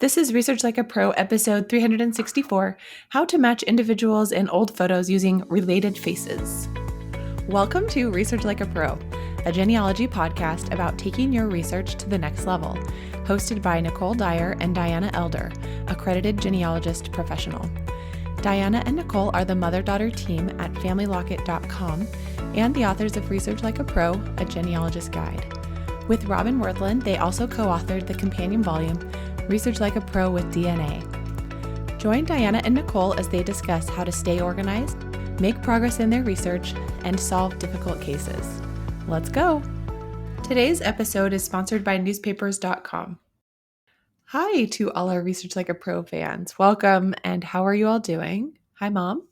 This is Research Like a Pro, episode 364, How to Match Individuals in Old Photos Using Related Faces. Welcome to Research Like a Pro, a genealogy podcast about taking your research to the next level, hosted by Nicole Dyer and Diana Elder, accredited genealogist professional. Diana and Nicole are the mother-daughter team at FamilyLocket.com and the authors of Research Like a Pro, a genealogist guide. With Robin Worthland, they also co-authored the companion volume, Research Like a Pro with DNA. Join Diana and Nicole as they discuss how to stay organized, make progress in their research, and solve difficult cases. Let's go! Today's episode is sponsored by newspapers.com. Hi to all our Research Like a Pro fans. Welcome, and how are you all doing? Hi, Mom.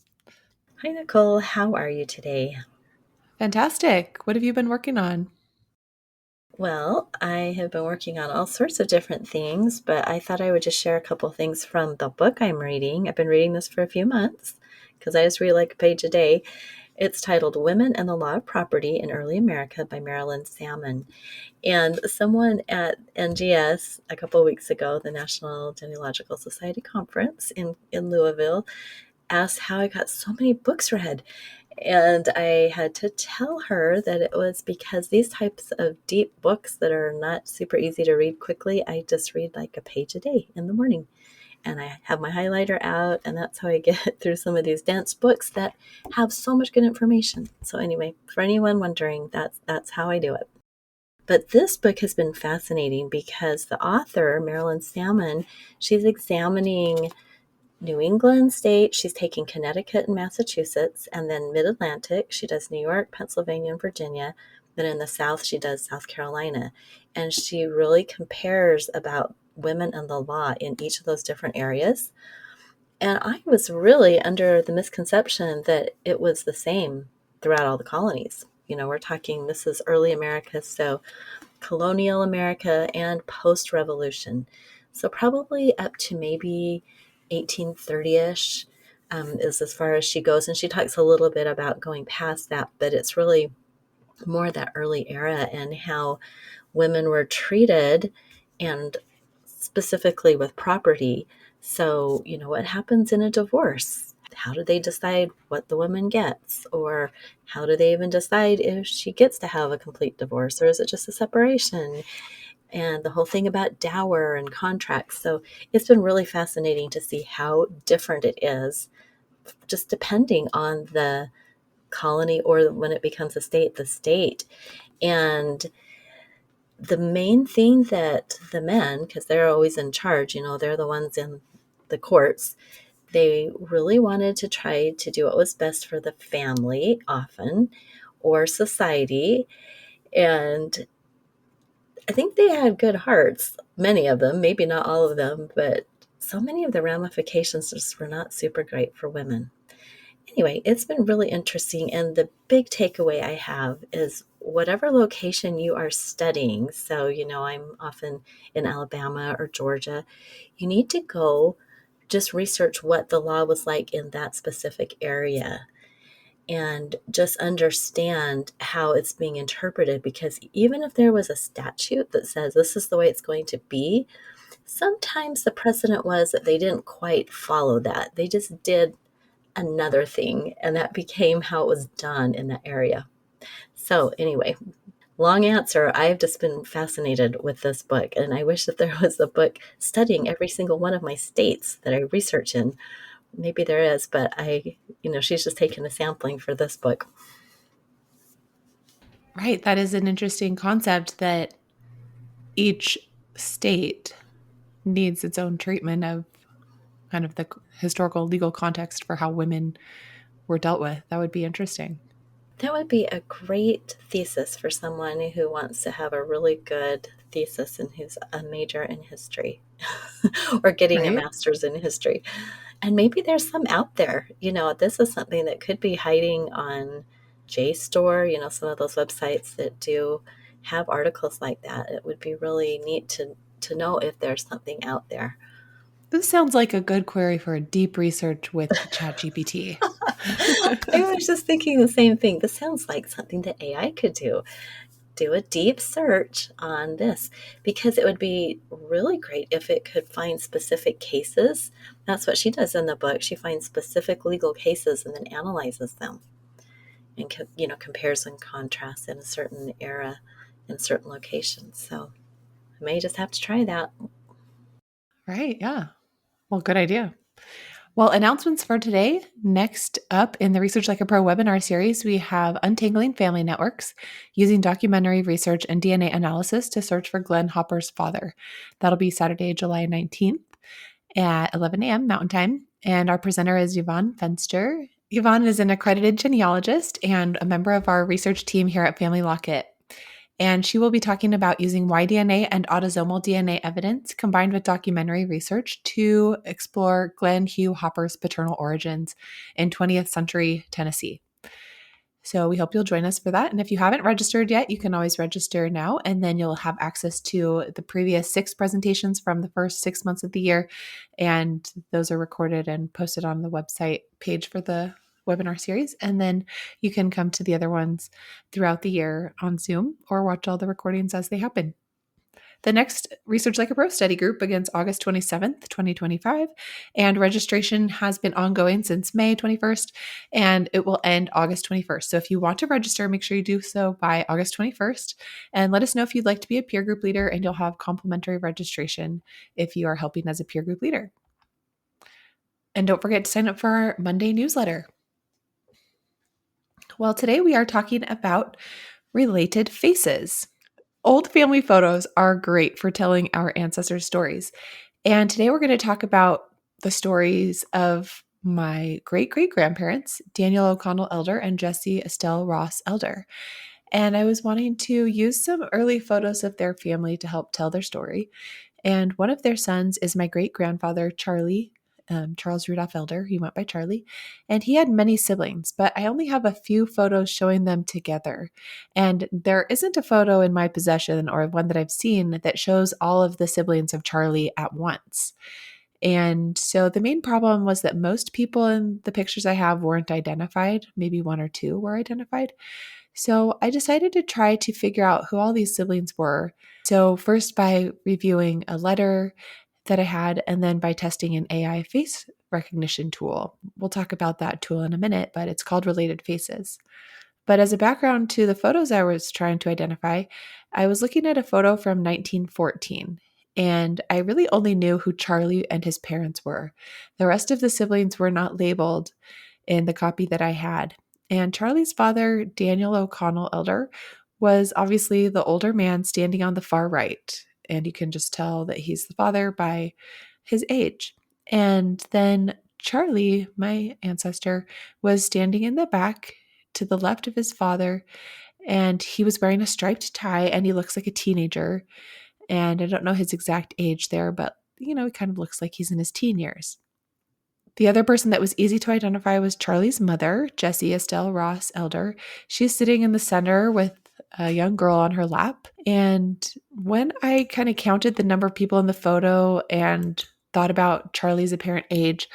Hi, Nicole. How are you today? Fantastic. What have you been working on? Well, I have been working on all sorts of different things, but I thought I would just share a couple things from the book I'm reading. I've been reading this for a few months because I just read like a page a day. It's titled Women and the Law of Property in Early America by Marilyn Salmon. And someone at NGS a couple of weeks ago, the National Genealogical Society Conference in Louisville, asked how I got so many books read. And I had to tell her that it was because these types of deep books that are not super easy to read quickly, I just read like a page a day in the morning. And I have my highlighter out, and that's how I get through some of these dense books that have so much good information. So anyway, for anyone wondering, that's how I do it. But this book has been fascinating because the author, Marilyn Salmon, she's examining New England state, she's taking Connecticut and Massachusetts, and then Mid-Atlantic, she does New York, Pennsylvania, and Virginia. Then in the South, she does South Carolina. And she really compares about women and the law in each of those different areas. And I was really under the misconception that it was the same throughout all the colonies. You know, we're talking, this is early America, so colonial America and post-revolution. So probably up to maybe 1830-ish is as far as she goes. And she talks a little bit about going past that, but it's really more that early era and how women were treated, and specifically with property. So, you know, what happens in a divorce? How do they decide what the woman gets? Or how do they even decide if she gets to have a complete divorce? Or is it just a separation? And the whole thing about dower and contracts. So it's been really fascinating to see how different it is, just depending on the colony or when it becomes a state, the state. And the main thing that the men, because they're always in charge, you know, they're the ones in the courts, they really wanted to try to do what was best for the family often, or society. And I think they had good hearts, many of them, maybe not all of them, but so many of the ramifications just were not super great for women. Anyway, it's been really interesting. And the big takeaway I have is whatever location you are studying, so, you know, I'm often in Alabama or Georgia, you need to go just research what the law was like in that specific area and just understand how it's being interpreted. Because even if there was a statute that says this is the way it's going to be, sometimes the precedent was that they didn't quite follow that. They just did another thing, and that became how it was done in that area. So anyway, long answer. I've just been fascinated with this book, and I wish that there was a book studying every single one of my states that I research in. Maybe there is, but she's just taken a sampling for this book. Right. That is an interesting concept that each state needs its own treatment of kind of the historical legal context for how women were dealt with. That would be interesting. That would be a great thesis for someone who wants to have a really good thesis and who's a major in history or getting a master's in history. And maybe there's some out there. You know, this is something that could be hiding on JSTOR, you know, some of those websites that do have articles like that. It would be really neat to know if there's something out there. This sounds like a good query for a deep research with ChatGPT. I was just thinking the same thing. This sounds like something that AI could do. do a deep search on this, because it would be really great if it could find specific cases. That's what she does in the book. She finds specific legal cases and then analyzes them and compares and contrasts in a certain era in certain locations. So I may just have to try that. Right. Yeah. Well, good idea. Well, announcements for today. Next up in the Research Like a Pro webinar series, we have Untangling Family Networks, using documentary research and DNA analysis to search for Glenn Hopper's father. That'll be Saturday, July 19th at 11 a.m. Mountain Time. And our presenter is Yvonne Fenster. Yvonne is an accredited genealogist and a member of our research team here at Family Locket. And she will be talking about using Y-DNA and autosomal DNA evidence combined with documentary research to explore Glenn Hugh Hopper's paternal origins in 20th century Tennessee. So we hope you'll join us for that. And if you haven't registered yet, you can always register now, and then you'll have access to the previous 6 presentations from the first 6 months of the year. And those are recorded and posted on the website page for the webinar series. And then you can come to the other ones throughout the year on Zoom or watch all the recordings as they happen. The next Research Like a Pro study group begins August 27th, 2025, and registration has been ongoing since May 21st, and it will end August 21st. So if you want to register, make sure you do so by August 21st, and let us know if you'd like to be a peer group leader, and you'll have complimentary registration if you are helping as a peer group leader. And don't forget to sign up for our Monday newsletter. Well, today we are talking about related faces. Old family photos are great for telling our ancestors' stories. And today we're going to talk about the stories of my great-great-grandparents, Daniel O'Connell Elder and Jessie Estelle Ross Elder. And I was wanting to use some early photos of their family to help tell their story. And one of their sons is my great-grandfather, Charles Rudolph Elder. He went by Charlie, and he had many siblings, but I only have a few photos showing them together. And there isn't a photo in my possession or one that I've seen that shows all of the siblings of Charlie at once. And so the main problem was that most people in the pictures I have weren't identified. Maybe 1 or 2 were identified. So I decided to try to figure out who all these siblings were. So first by reviewing a letter that I had, and then by testing an AI face recognition tool. We'll talk about that tool in a minute, but it's called Related Faces. But as a background to the photos I was trying to identify, I was looking at a photo from 1914, and I really only knew who Charlie and his parents were. The rest of the siblings were not labeled in the copy that I had. And Charlie's father, Daniel O'Connell Elder, was obviously the older man standing on the far right. And you can just tell that he's the father by his age. And then Charlie, my ancestor, was standing in the back to the left of his father, and he was wearing a striped tie, and he looks like a teenager. And I don't know his exact age there, but he kind of looks like he's in his teen years. The other person that was easy to identify was Charlie's mother, Jessie Estelle Ross Elder. She's sitting in the center with a young girl on her lap. And when I kind of counted the number of people in the photo and thought about Charlie's apparent age,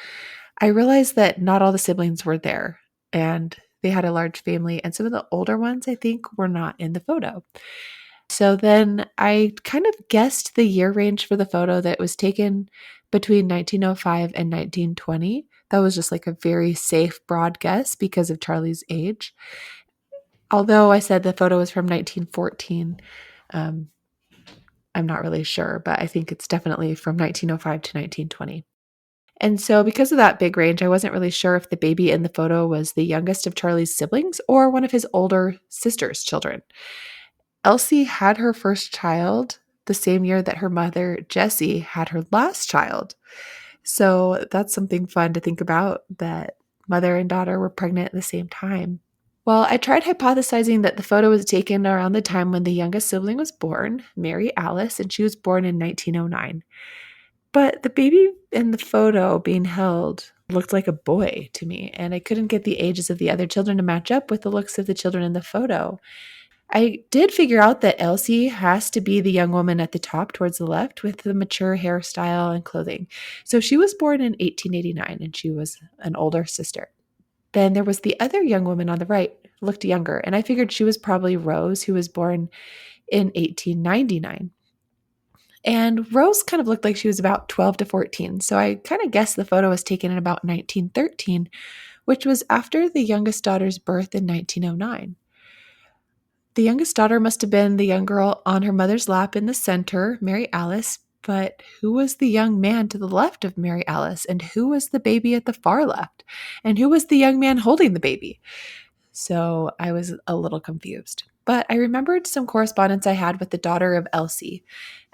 I realized that not all the siblings were there, and they had a large family, and some of the older ones, I think, were not in the photo. So then I kind of guessed the year range for the photo that was taken between 1905 and 1920. That was just like a very safe, broad guess because of Charlie's age. Although I said the photo was from 1914, I'm not really sure, but I think it's definitely from 1905 to 1920. And so because of that big range, I wasn't really sure if the baby in the photo was the youngest of Charlie's siblings or one of his older sister's children. Elsie had her first child the same year that her mother, Jessie, had her last child. So that's something fun to think about, that mother and daughter were pregnant at the same time. Well, I tried hypothesizing that the photo was taken around the time when the youngest sibling was born, Mary Alice, and she was born in 1909. But the baby in the photo being held looked like a boy to me, and I couldn't get the ages of the other children to match up with the looks of the children in the photo. I did figure out that Elsie has to be the young woman at the top towards the left with the mature hairstyle and clothing. So she was born in 1889, and she was an older sister. Then there was the other young woman on the right, looked younger, and I figured she was probably Rose, who was born in 1899. And Rose kind of looked like she was about 12 to 14, so I kind of guessed the photo was taken in about 1913, which was after the youngest daughter's birth in 1909. The youngest daughter must have been the young girl on her mother's lap in the center, Mary Alice, but who was the young man to the left of Mary Alice, and who was the baby at the far left, and who was the young man holding the baby? So I was a little confused. But I remembered some correspondence I had with the daughter of Elsie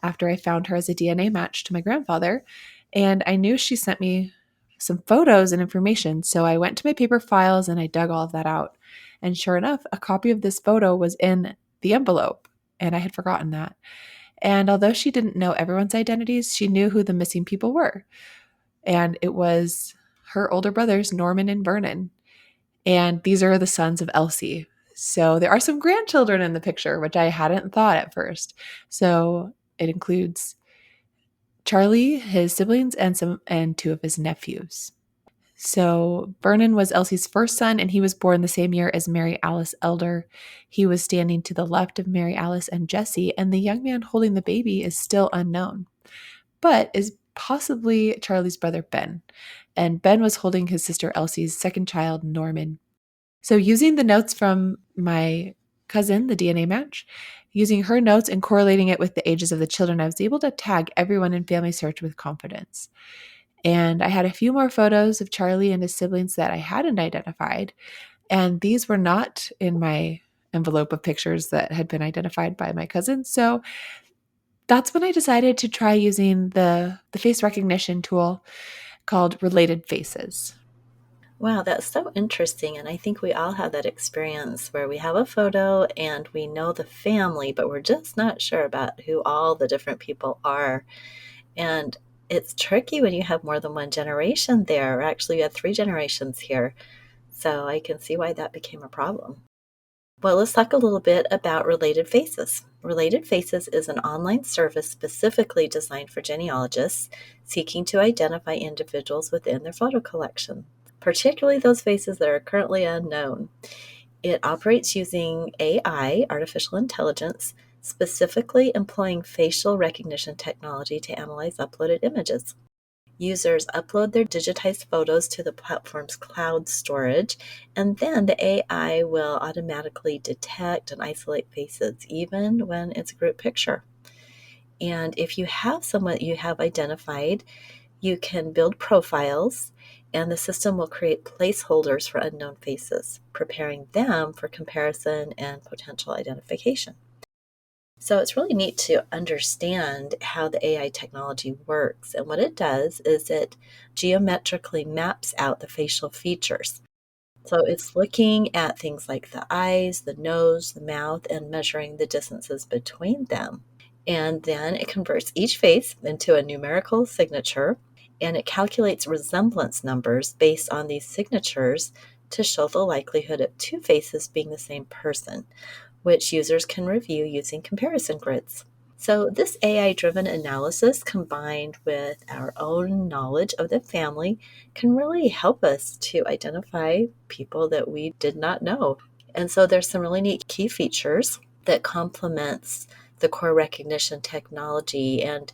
after I found her as a DNA match to my grandfather, and I knew she sent me some photos and information. So I went to my paper files and I dug all of that out. And sure enough, a copy of this photo was in the envelope, and I had forgotten that. And although she didn't know everyone's identities, she knew who the missing people were. And it was her older brothers, Norman and Vernon. And these are the sons of Elsie. So there are some grandchildren in the picture, which I hadn't thought at first. So it includes Charlie, his siblings, and two of his nephews. So Vernon was Elsie's first son, and he was born the same year as Mary Alice Elder. He was standing to the left of Mary Alice and Jessie, and the young man holding the baby is still unknown, but is possibly Charlie's brother Ben. And Ben was holding his sister Elsie's second child, Norman. So using the notes from my cousin, the DNA match, using her notes and correlating it with the ages of the children, I was able to tag everyone in Family Search with confidence. And I had a few more photos of Charlie and his siblings that I hadn't identified. And these were not in my envelope of pictures that had been identified by my cousin. So that's when I decided to try using the face recognition tool called Related Faces. Wow, that's so interesting. And I think we all have that experience where we have a photo and we know the family, but we're just not sure about who all the different people are. And it's tricky when you have more than one generation there. Actually, you had 3 generations here. So I can see why that became a problem. Well, let's talk a little bit about Related Faces. Related Faces is an online service specifically designed for genealogists seeking to identify individuals within their photo collection, particularly those faces that are currently unknown. It operates using AI, artificial intelligence, specifically employing facial recognition technology to analyze uploaded images. Users upload their digitized photos to the platform's cloud storage, and then the AI will automatically detect and isolate faces, even when it's a group picture. And if you have someone you have identified, you can build profiles, and the system will create placeholders for unknown faces, preparing them for comparison and potential identification. So it's really neat to understand how the AI technology works. And what it does is it geometrically maps out the facial features. So it's looking at things like the eyes, the nose, the mouth, and measuring the distances between them. And then it converts each face into a numerical signature, and it calculates resemblance numbers based on these signatures to show the likelihood of 2 faces being the same person, which users can review using comparison grids. So this AI-driven analysis combined with our own knowledge of the family can really help us to identify people that we did not know. And so there's some really neat key features that complements the core recognition technology, and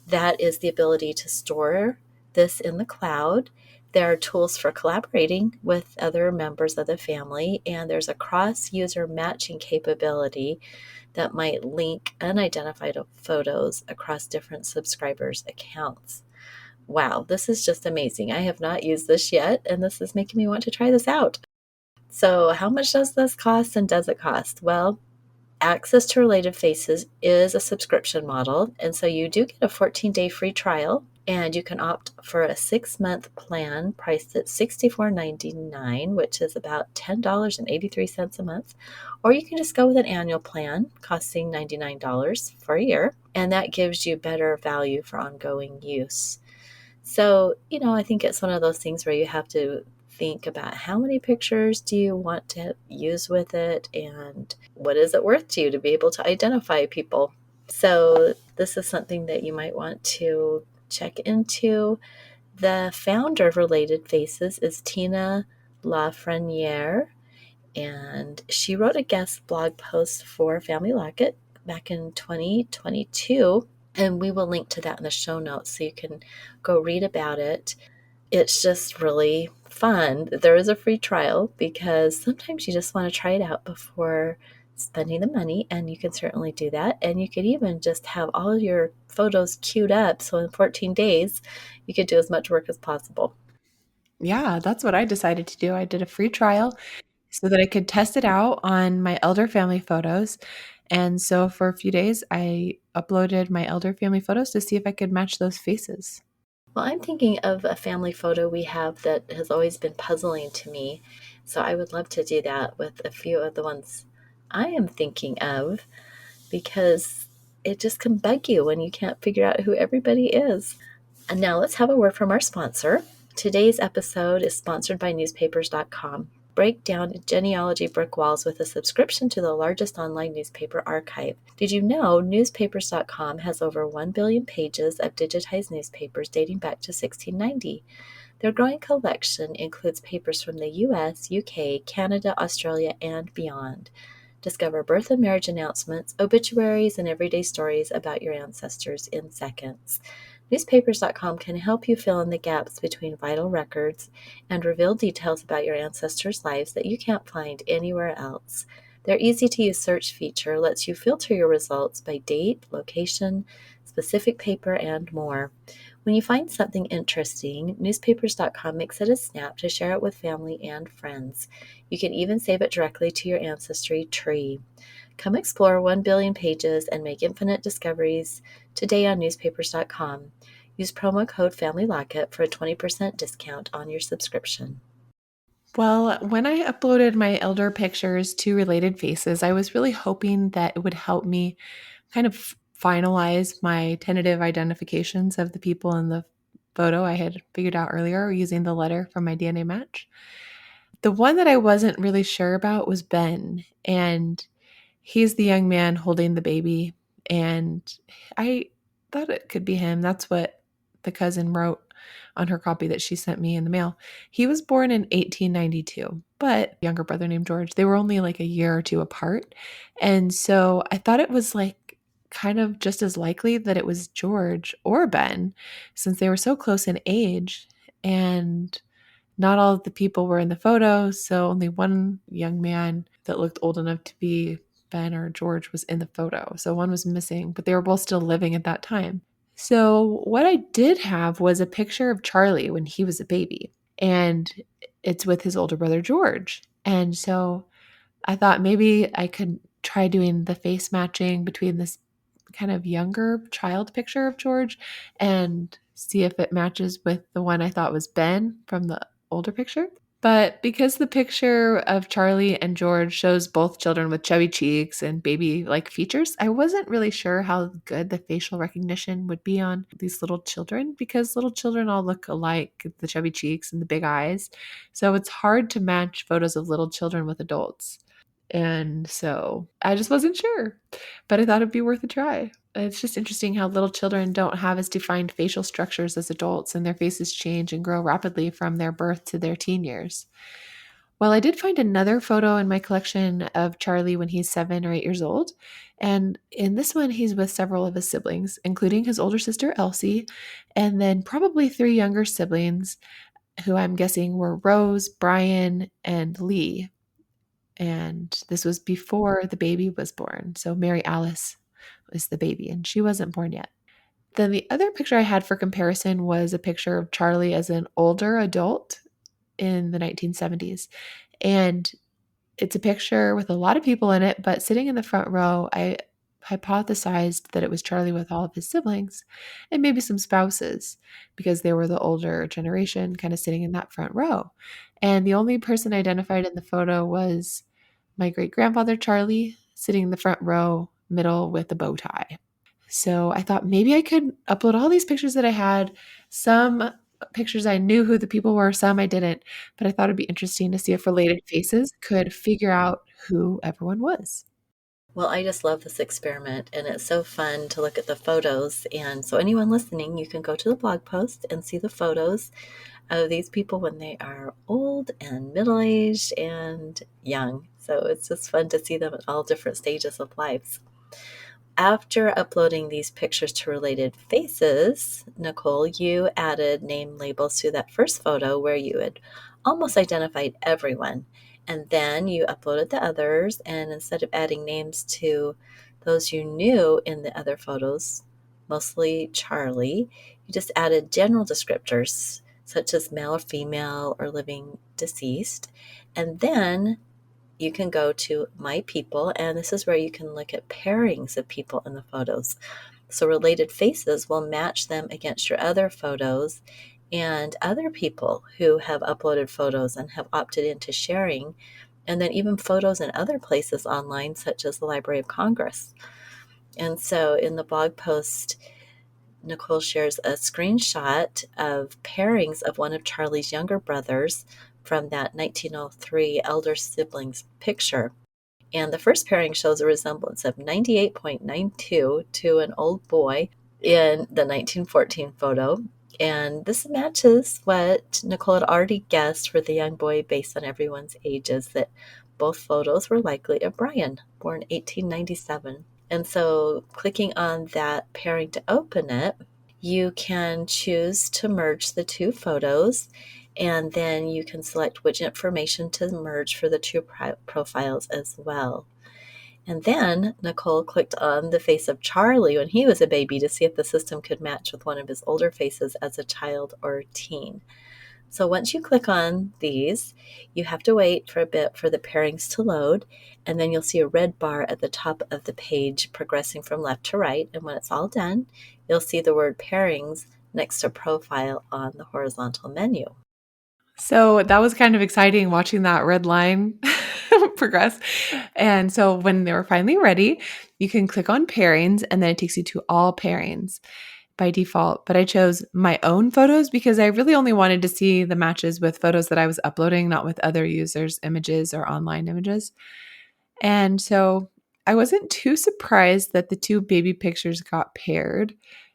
that is the ability to store this in the cloud. There are tools for collaborating with other members of the family, and there's a cross-user matching capability that might link unidentified photos across different subscribers' accounts. Wow, this is just amazing. I have not used this yet, and this is making me want to try this out. So how much does this cost, and does it cost? Well, Access to Related Faces is a subscription model, and so you do get a 14-day free trial, and you can opt for a 6-month plan priced at $64.99, which is about $10.83 a month, or you can just go with an annual plan costing $99 for a year, and that gives you better value for ongoing use. So, I think it's one of those things where you have to think about how many pictures do you want to use with it, and what is it worth to you to be able to identify people. So this is something that you might want to check into. The founder of Related Faces is Tina Lafreniere, And she wrote a guest blog post for Family Locket back in 2022. And we will link to that in the show notes so you can go read about it. It's just really fun. There is a free trial because sometimes you just want to try it out before spending the money, and you can certainly do that. And you could even just have all of your photos queued up. So in 14 days, you could do as much work as possible. Yeah, that's what I decided to do. I did a free trial so that I could test it out on my elder family photos. And so for a few days, I uploaded my elder family photos to see if I could match those faces. Well, I'm thinking of a family photo we have that has always been puzzling to me. So I would love to do that with a few of the ones I am thinking of, because it just can bug you when you can't figure out who everybody is. And now let's have a word from our sponsor. Today's episode is sponsored by newspapers.com. Break down genealogy brick walls with a subscription to the largest online newspaper archive. Did you know newspapers.com has over 1 billion pages of digitized newspapers dating back to 1690? Their growing collection includes papers from the US, UK, Canada, Australia, and beyond. Discover birth and marriage announcements, obituaries, and everyday stories about your ancestors in seconds. Newspapers.com can help you fill in the gaps between vital records and reveal details about your ancestors' lives that you can't find anywhere else. Their easy-to-use search feature lets you filter your results by date, location, specific paper, and more. When you find something interesting, newspapers.com makes it a snap to share it with family and friends. You can even save it directly to your ancestry tree. Come explore 1 billion pages and make infinite discoveries today on newspapers.com. Use promo code FamilyLocket for a 20% discount on your subscription. Well, when I uploaded my elder pictures to Related Faces, I was really hoping that it would help me kind of finalize my tentative identifications of the people in the photo I had figured out earlier using the letter from my DNA match. The one that I wasn't really sure about was Ben, and he's the young man holding the baby, and I thought it could be him. That's what the cousin wrote on her copy that she sent me in the mail. He was born in 1892, but younger brother named George. They were only like a year or two apart. And so I thought it was like kind of just as likely that it was George or Ben since they were so close in age. And not all of the people were in the photo, so only one young man that looked old enough to be Ben or George was in the photo. So one was missing, but they were both still living at that time. So what I did have was a picture of Charlie when he was a baby, and it's with his older brother George. And so I thought maybe I could try doing the face matching between this kind of younger child picture of George and see if it matches with the one I thought was Ben from the older picture. But because the picture of Charlie and George shows both children with chubby cheeks and baby like features, I wasn't really sure how good the facial recognition would be on these little children because little children all look alike, the chubby cheeks and the big eyes. So it's hard to match photos of little children with adults. And so I just wasn't sure, but I thought it'd be worth a try. It's just interesting how little children don't have as defined facial structures as adults, and their faces change and grow rapidly from their birth to their teen years. Well, I did find another photo in my collection of Charlie when he's 7 or 8 years old. And in this one, he's with several of his siblings, including his older sister, Elsie, and then probably 3 younger siblings who I'm guessing were Rose, Brian, and Lee. And this was before the baby was born. So Mary Alice was the baby, and she wasn't born yet. Then the other picture I had for comparison was a picture of Charlie as an older adult in the 1970s. And it's a picture with a lot of people in it, but sitting in the front row, I hypothesized that it was Charlie with all of his siblings and maybe some spouses because they were the older generation kind of sitting in that front row. And the only person identified in the photo was my great grandfather Charlie sitting in the front row, middle with a bow tie. So I thought maybe I could upload all these pictures that I had. Some pictures I knew who the people were, some I didn't, but I thought it'd be interesting to see if Related Faces could figure out who everyone was. Well, I just love this experiment, and it's so fun to look at the photos. And so anyone listening, you can go to the blog post and see the photos of these people when they are old and middle-aged and young. So it's just fun to see them at all different stages of lives. After uploading these pictures to related faces, Nicole, you added name labels to that first photo where you had almost identified everyone. And then you uploaded the others, and instead of adding names to those you knew in the other photos, mostly Charlie, you just added general descriptors such as male or female or living deceased. And then you can go to My People, and this is where you can look at pairings of people in the photos. So related faces will match them against your other photos and other people who have uploaded photos and have opted into sharing, and then even photos in other places online, such as the Library of Congress. And so in the blog post, Nicole shares a screenshot of pairings of one of Charlie's younger brothers from that 1903 elder siblings picture. And the first pairing shows a resemblance of 98.92 to an old boy in the 1914 photo. And this matches what Nicole had already guessed for the young boy based on everyone's ages, that both photos were likely of Brian, born 1897. And so clicking on that pairing to open it, you can choose to merge the two photos, and then you can select which information to merge for the two profiles as well. And then Nicole clicked on the face of Charlie when he was a baby to see if the system could match with one of his older faces as a child or teen. So once you click on these, you have to wait for a bit for the pairings to load, and then you'll see a red bar at the top of the page progressing from left to right. And when it's all done, you'll see the word pairings next to profile on the horizontal menu. So that was kind of exciting watching that red line progress. And so when they were finally ready, you can click on pairings, and then it takes you to all pairings by default. But I chose my own photos because I really only wanted to see the matches with photos that I was uploading, not with other users' images or online images. And so I wasn't too surprised that the two baby pictures got paired,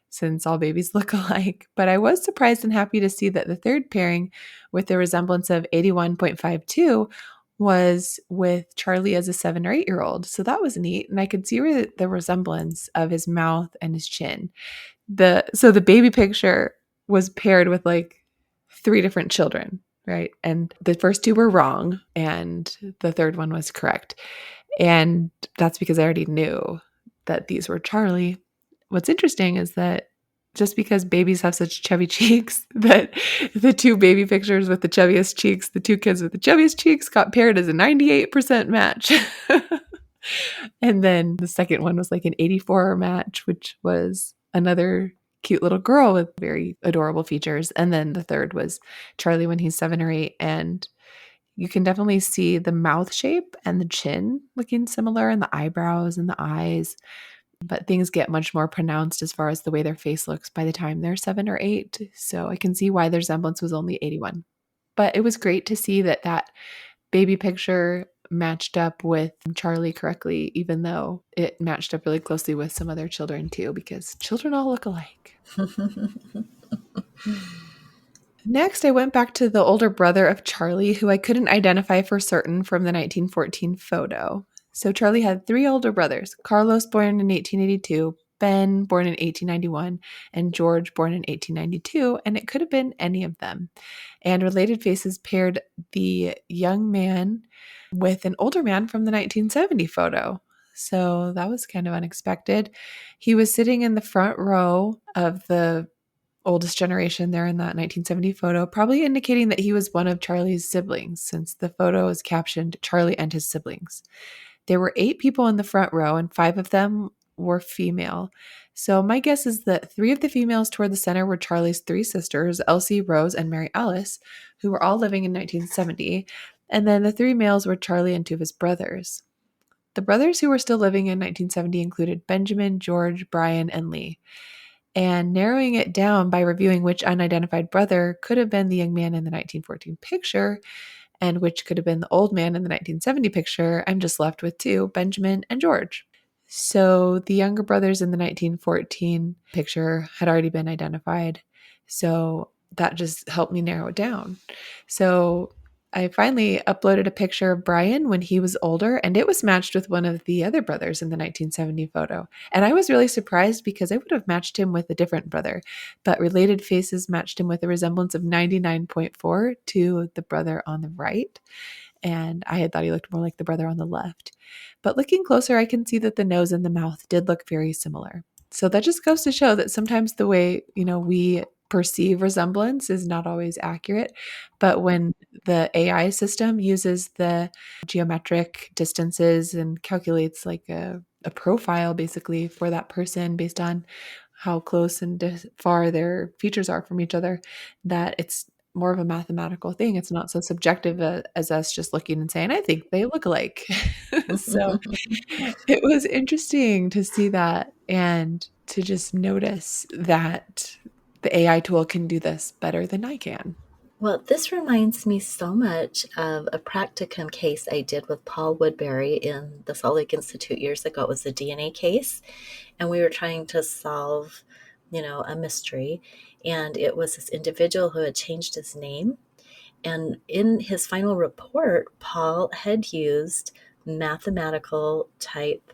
since all babies look alike. But I was surprised and happy to see that the third pairing, with the resemblance of 81.52, was with Charlie as a 7 or 8-year-old. So that was neat. And I could see the resemblance of his mouth and his chin. So the baby picture was paired with like 3 different children, right? And the first 2 were wrong, and the third one was correct. And that's because I already knew that these were Charlie. What's interesting is that just because babies have such chubby cheeks, that the 2 baby pictures with the chubbiest cheeks, the 2 kids with the chubbiest cheeks, got paired as a 98% match. And then the second one was like an 84 match, which was another cute little girl with very adorable features. And then the third was Charlie when he's 7 or 8. And you can definitely see the mouth shape and the chin looking similar, and the eyebrows and the eyes. But things get much more pronounced as far as the way their face looks by the time they're 7 or 8. So I can see why their resemblance was only 81. But it was great to see that baby picture matched up with Charlie correctly, even though it matched up really closely with some other children too, because children all look alike. Next, I went back to the older brother of Charlie, who I couldn't identify for certain from the 1914 photo. So Charlie had 3 older brothers: Carlos, born in 1882, Ben, born in 1891, and George, born in 1892, and it could have been any of them. And related faces paired the young man with an older man from the 1970 photo. So that was kind of unexpected. He was sitting in the front row of the oldest generation there in that 1970 photo, probably indicating that he was one of Charlie's siblings, since the photo is captioned Charlie and his siblings. There were 8 people in the front row, and 5 of them were female. So my guess is that 3 of the females toward the center were Charlie's 3 sisters, Elsie, Rose, and Mary Alice, who were all living in 1970. And then the 3 males were Charlie and 2 of his brothers. The brothers who were still living in 1970 included Benjamin, George, Brian, and Lee. And narrowing it down by reviewing which unidentified brother could have been the young man in the 1914 picture and which could have been the old man in the 1970 picture, I'm just left with 2, Benjamin and George. So the younger brothers in the 1914 picture had already been identified. So that just helped me narrow it down. So I finally uploaded a picture of Brian when he was older, and it was matched with one of the other brothers in the 1970 photo. And I was really surprised because I would have matched him with a different brother, but Related Faces matched him with a resemblance of 99.4 to the brother on the right. And I had thought he looked more like the brother on the left. But looking closer, I can see that the nose and the mouth did look very similar. So that just goes to show that sometimes the way, we perceive resemblance is not always accurate. But when the AI system uses the geometric distances and calculates like a profile basically for that person based on how close and far their features are from each other, that it's more of a mathematical thing. It's not so subjective as us just looking and saying, I think they look alike. So it was interesting to see that and to just notice that the AI tool can do this better than I can. Well, this reminds me so much of a practicum case I did with Paul Woodbury in the Salt Lake Institute years ago. It was a DNA case, and we were trying to solve, a mystery. And it was this individual who had changed his name. And in his final report, Paul had used mathematical type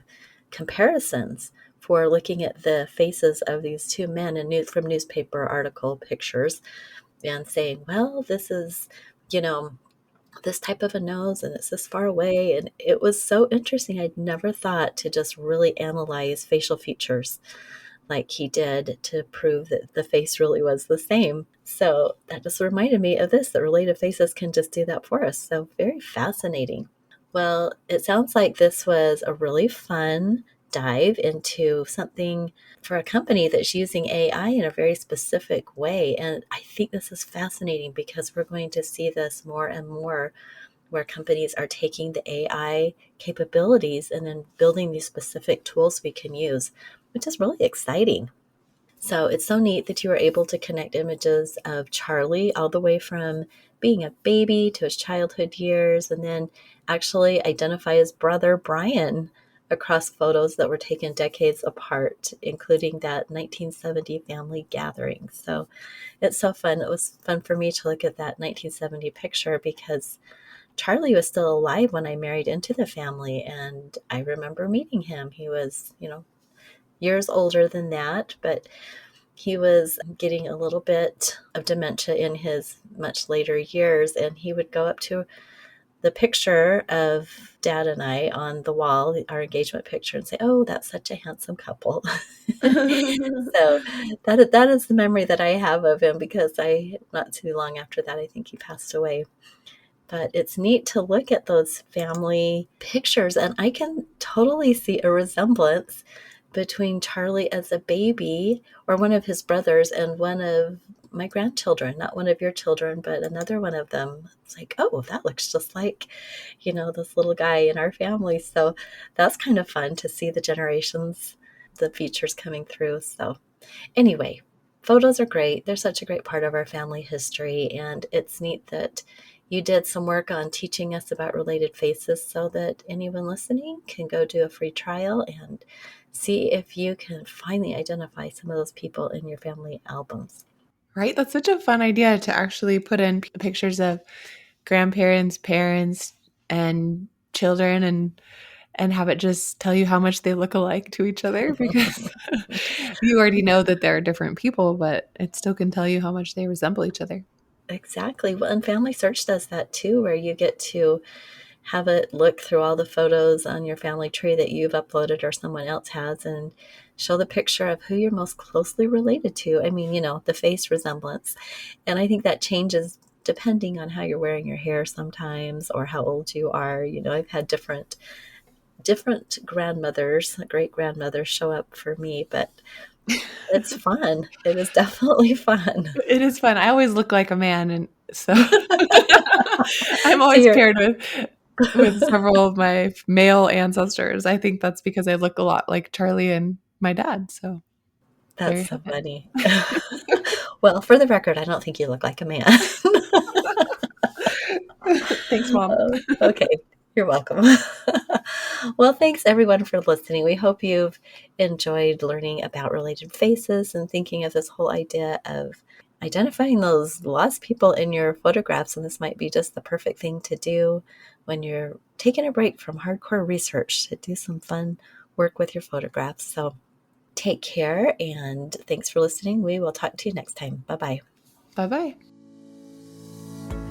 comparisons for looking at the faces of these two men from newspaper article pictures and saying, well, this is, this type of a nose and it's this far away. And it was so interesting. I'd never thought to just really analyze facial features like he did to prove that the face really was the same. So that just reminded me of this, that Related Faces can just do that for us. So very fascinating. Well, it sounds like this was a really fun dive into something for a company that's using AI in a very specific way. And I think this is fascinating because we're going to see this more and more where companies are taking the AI capabilities and then building these specific tools we can use, which is really exciting. So it's so neat that you were able to connect images of Charlie all the way from being a baby to his childhood years, and then actually identify his brother Brian across photos that were taken decades apart, including that 1970 family gathering. So it's so fun. It was fun for me to look at that 1970 picture because Charlie was still alive when I married into the family, and I remember meeting him. He was, years older than that, but he was getting a little bit of dementia in his much later years, and he would go up to the picture of Dad and I on the wall, our engagement picture, and say, oh, that's such a handsome couple. So that is the memory that I have of him, because not too long after that, I think he passed away. But it's neat to look at those family pictures, and I can totally see a resemblance between Charlie as a baby or one of his brothers and one of my grandchildren, not one of your children, but another one of them. It's like, oh, that looks just like, this little guy in our family. So that's kind of fun to see the generations, the features coming through. So anyway, photos are great. They're such a great part of our family history. And it's neat that you did some work on teaching us about Related Faces so that anyone listening can go do a free trial and see if you can finally identify some of those people in your family albums. Right? That's such a fun idea to actually put in pictures of grandparents, parents, and children and have it just tell you how much they look alike to each other, because you already know that they're different people, but it still can tell you how much they resemble each other. Exactly. Well, and Family Search does that too, where you get to have it look through all the photos on your family tree that you've uploaded or someone else has and show the picture of who you're most closely related to. I mean, the face resemblance. And I think that changes depending on how you're wearing your hair sometimes or how old you are. I've had different grandmothers, great grandmothers show up for me, but it's fun. It is definitely fun. It is fun. I always look like a man, and so I'm So always paired with several of my male ancestors. I think that's because I look a lot like Charlie and my dad. So there that's you so have funny. Well, for the record, I don't think you look like a man. it. Thanks, Mom. Okay. You're welcome. Well, thanks everyone for listening. We hope you've enjoyed learning about related faces and thinking of this whole idea of identifying those lost people in your photographs. And this might be just the perfect thing to do when you're taking a break from hardcore research, to do some fun work with your photographs. So take care and thanks for listening. We will talk to you next time. Bye-bye. Bye-bye.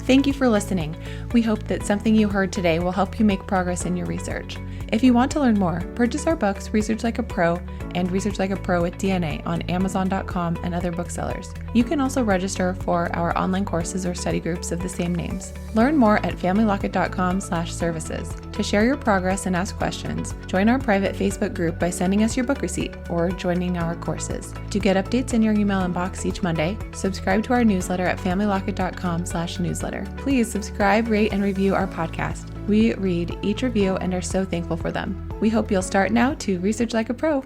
Thank you for listening. We hope that something you heard today will help you make progress in your research. If you want to learn more, purchase our books, Research Like a Pro and Research Like a Pro with DNA on Amazon.com and other booksellers. You can also register for our online courses or study groups of the same names. Learn more at familylocket.com/services. To share your progress and ask questions, join our private Facebook group by sending us your book receipt or joining our courses. To get updates in your email inbox each Monday, subscribe to our newsletter at familylocket.com/newsletter. Please subscribe, rate, and review our podcast. We read each review and are so thankful for them. We hope you'll start now to research like a pro.